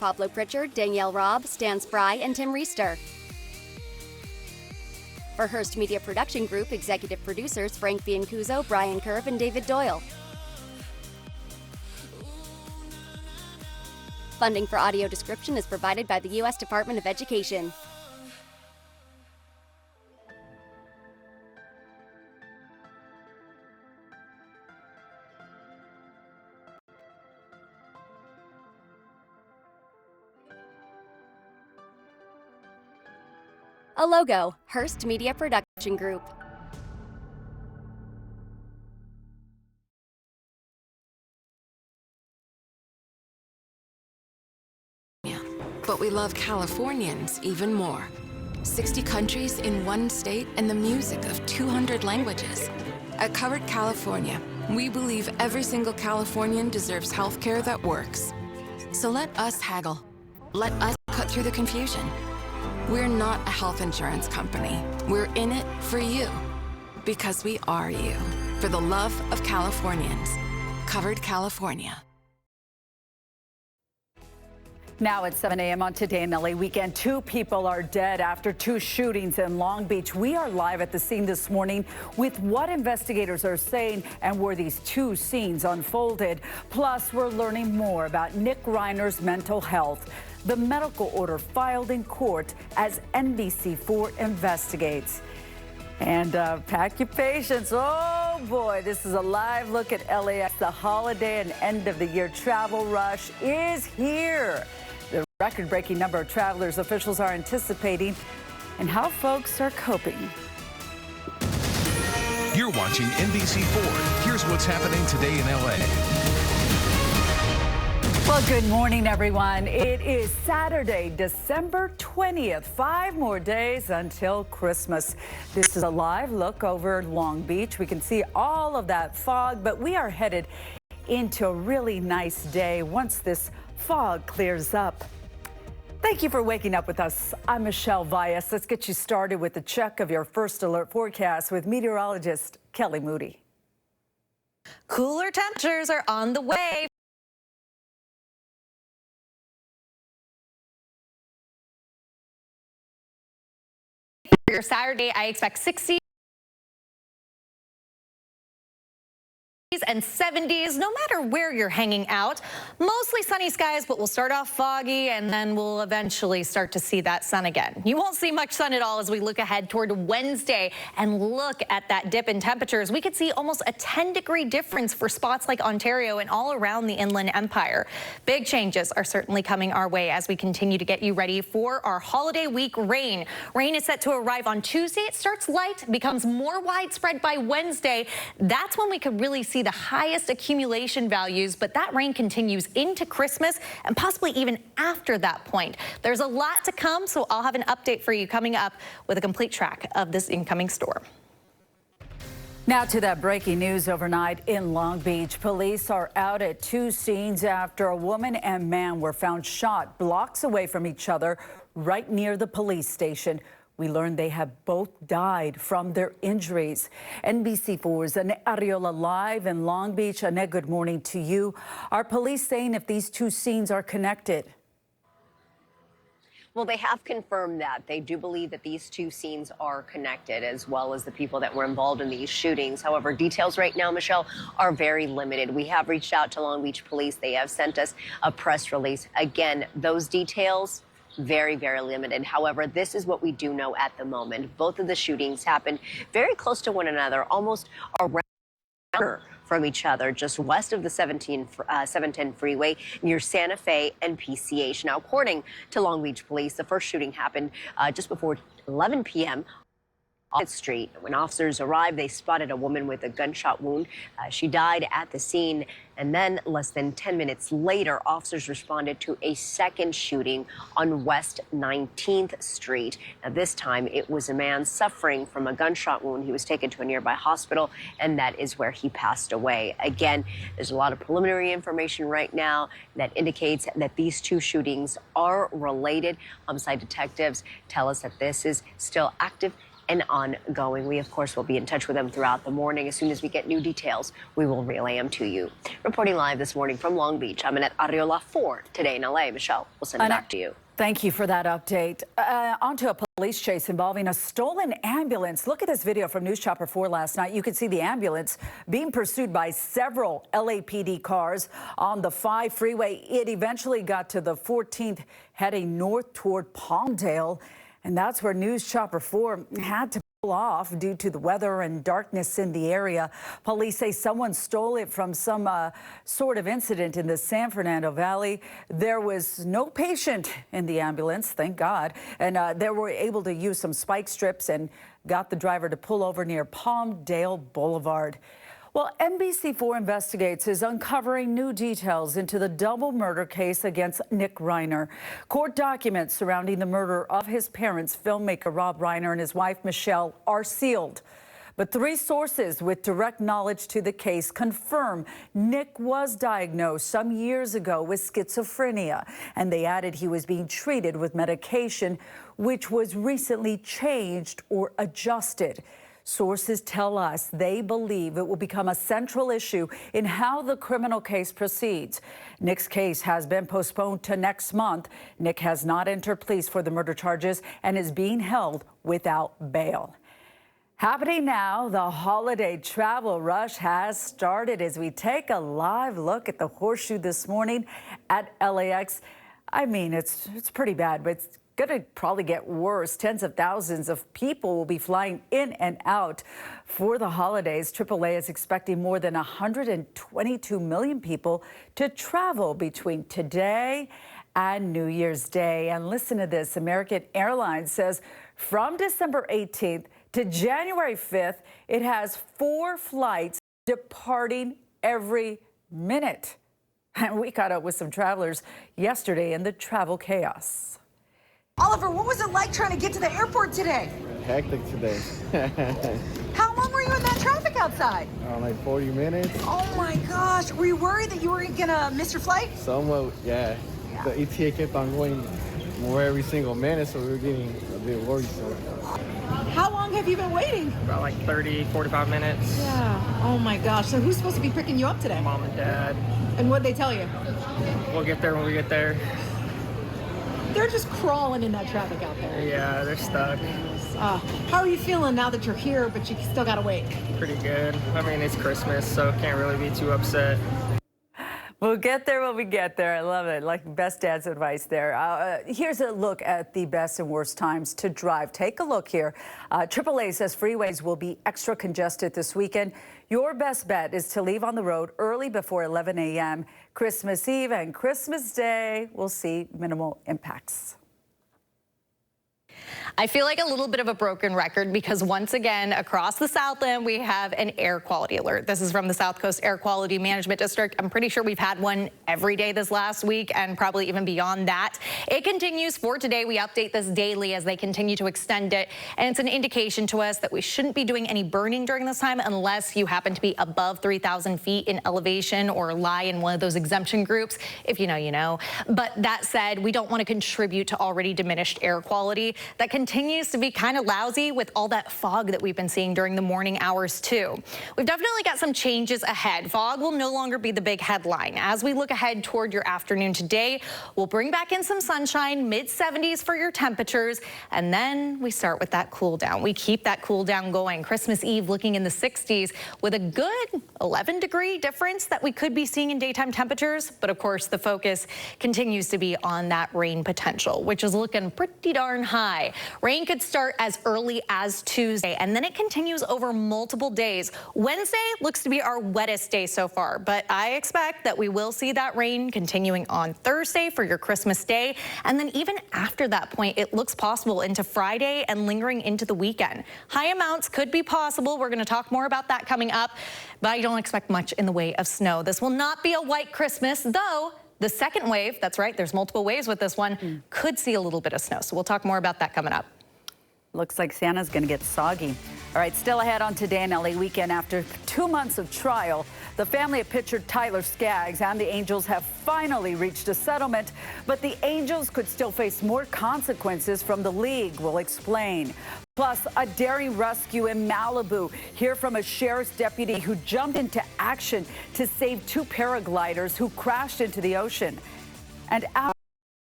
Pablo Pritchard, Danielle Robb, Stan Spry, and Tim Reister. For Hearst Media Production Group, executive producers Frank Biancuso, Brian Curve, and David Doyle. Funding for audio description is provided by the U.S. Department of Education. A logo, Hearst Media Production Group. But we love Californians even more. 60 countries in one state and the music of 200 languages. At Covered California, we believe every single Californian deserves healthcare that works. So let us haggle. Let us cut through the confusion. We're not a health insurance company. We're in it for you. Because we are you. For the love of Californians. Covered California. Now at 7 a.m. on Today in LA Weekend, 2 people are dead after 2 shootings in Long Beach. We are live at the scene this morning with what investigators are saying and where these 2 scenes unfolded. Plus, we're learning more about Nick Reiner's mental health. The medical order filed in court as NBC4 investigates. And pack your patience. Oh boy, this is a live look at LAX. The holiday and end of the year travel rush is here. The record-breaking number of travelers officials are anticipating and how folks are coping. You're watching NBC4. Here's what's happening today in LA. Well, good morning, everyone. It is Saturday, December 20th. 5 more days until Christmas. This is a live look over Long Beach. We can see all of that fog, but we are headed into a really nice day once this fog clears up. Thank you for waking up with us. I'm Michelle Valles. Let's get you started with a check of your first alert forecast with meteorologist Kelly Moody. Cooler temperatures are on the way. For your Saturday, I expect 60s and 70s, no matter where you're hanging out. Mostly sunny skies, but we'll start off foggy, and then we'll eventually start to see that sun again. You won't see much sun at all as we look ahead toward Wednesday and look at that dip in temperatures. We could see almost a 10-degree difference for spots like Ontario and all around the Inland Empire. Big changes are certainly coming our way as we continue to get you ready for our holiday week rain. Rain is set to arrive on Tuesday. It starts light, becomes more widespread by Wednesday. That's when we could really see the highest accumulation values, but that rain continues into Christmas and possibly even after that point. There's a lot to come, so I'll have an update for you coming up with a complete track of this incoming storm. Now to that breaking news overnight in Long Beach. Police are out at 2 scenes after a woman and man were found shot blocks away from each other right near the police station. We learned they have both died from their injuries. NBC4's Annette Arriola live in Long Beach. Annette, good morning to you. Are police saying if these 2 scenes are connected? Well, they have confirmed that. They do believe that these 2 scenes are connected, as well as the people that were involved in these shootings. However, details right now, Michelle, are very limited. We have reached out to Long Beach Police. They have sent us a press release. Again, those details very, very limited. However, this is what we do know at the moment. Both of the shootings happened very close to one another, almost around from each other, just west of the 710 freeway near Santa Fe and PCH. Now, according to Long Beach Police, the first shooting happened just before 11 p.m. on Street. When officers arrived, they spotted a woman with a gunshot wound. She died at the scene, and then less than 10 minutes later, officers responded to a second shooting on West 19th Street. Now, this time, it was a man suffering from a gunshot wound. He was taken to a nearby hospital, and that is where he passed away. Again, there's a lot of preliminary information right now that indicates that these 2 shootings are related. Homicide detectives tell us that this is still active and ongoing. We, of course, will be in touch with them throughout the morning. As soon as we get new details, we will relay them to you. Reporting live this morning from Long Beach, I'm at Arreola 4 today in LA. Michelle, we'll send it back to you. Thank you for that update. Onto a police chase involving a stolen ambulance. Look at this video from News Chopper 4 last night. You could see the ambulance being pursued by several LAPD cars on the 5 freeway. It eventually got to the 14th, heading north toward Palmdale. And that's where News Chopper 4 had to pull off due to the weather and darkness in the area. Police say someone stole it from some sort of incident in the San Fernando Valley. There was no patient in the ambulance, thank God. And they were able to use some spike strips and got the driver to pull over near Palmdale Boulevard. Well, NBC4 Investigates is uncovering new details into the double murder case against Nick Reiner. Court documents surrounding the murder of his parents, filmmaker Rob Reiner and his wife Michelle, are sealed. But 3 sources with direct knowledge to the case confirm Nick was diagnosed some years ago with schizophrenia, and they added he was being treated with medication, which was recently changed or adjusted. Sources tell us they believe it will become a central issue in how the criminal case proceeds. Nick's case has been postponed to next month. Nick has not entered pleas for the murder charges and is being held without bail. Happening now, the holiday travel rush has started as we take a live look at the Horseshoe this morning at LAX. I mean, it's pretty bad, but it's going to probably get worse. Tens of thousands of people will be flying in and out for the holidays. AAA is expecting more than 122 million people to travel between today and New Year's Day. And listen to this. American Airlines says from December 18th to January 5th, it has 4 flights departing every minute. And we caught up with some travelers yesterday in the travel chaos. Oliver, what was it like trying to get to the airport today? Hectic today. How long were you in that traffic outside? Like 40 minutes. Oh my gosh. Were you worried that you were gonna miss your flight? Somewhat, yeah. The ETA kept on going more every single minute, so we were getting a bit worried. So. How long have you been waiting? About like 30, 45 minutes. Yeah. Oh my gosh. So who's supposed to be picking you up today? Mom and Dad. And what'd they tell you? We'll get there when we get there. They're just crawling in that traffic out there. Yeah, they're stuck. How are you feeling now that you're here, but you still gotta wait? Pretty good. I mean, it's Christmas, so can't really be too upset. We'll get there when we get there. I love it. Like best dad's advice there. Here's a look at the best and worst times to drive. Take a look here. AAA says freeways will be extra congested this weekend. Your best bet is to leave on the road early before 11 a.m. Christmas Eve and Christmas Day will see minimal impacts. I feel like a little bit of a broken record because once again, across the Southland, we have an air quality alert. This is from the South Coast Air Quality Management District. I'm pretty sure we've had one every day this last week and probably even beyond that. It continues for today. We update this daily as they continue to extend it. And it's an indication to us that we shouldn't be doing any burning during this time unless you happen to be above 3,000 feet in elevation or lie in one of those exemption groups. If you know, you know. But that said, we don't want to contribute to already diminished air quality. That continues to be kind of lousy with all that fog that we've been seeing during the morning hours too. We've definitely got some changes ahead. Fog will no longer be the big headline. As we look ahead toward your afternoon today, we'll bring back in some sunshine, mid-70s for your temperatures, and then we start with that cool down. We keep that cool down going. Christmas Eve looking in the 60s with a good 11-degree difference that we could be seeing in daytime temperatures. But of course, the focus continues to be on that rain potential, which is looking pretty darn high. Rain could start as early as Tuesday, and then it continues over multiple days. Wednesday looks to be our wettest day so far, but I expect that we will see that rain continuing on Thursday for your Christmas Day. And then even after that point, it looks possible into Friday and lingering into the weekend. High amounts could be possible. We're going to talk more about that coming up, but I don't expect much in the way of snow. This will not be a white Christmas, though. The second wave, that's right, there's multiple waves with this one, could see a little bit of snow. So we'll talk more about that coming up. Looks like Santa's going to get soggy. All right, still ahead on Today in LA weekend. After 2 months of trial, the family of pitcher Tyler Skaggs and the Angels have finally reached a settlement, but the Angels could still face more consequences from the league. We'll explain. Plus, a daring rescue in Malibu. Hear from a sheriff's deputy who jumped into action to save two paragliders who crashed into the ocean. And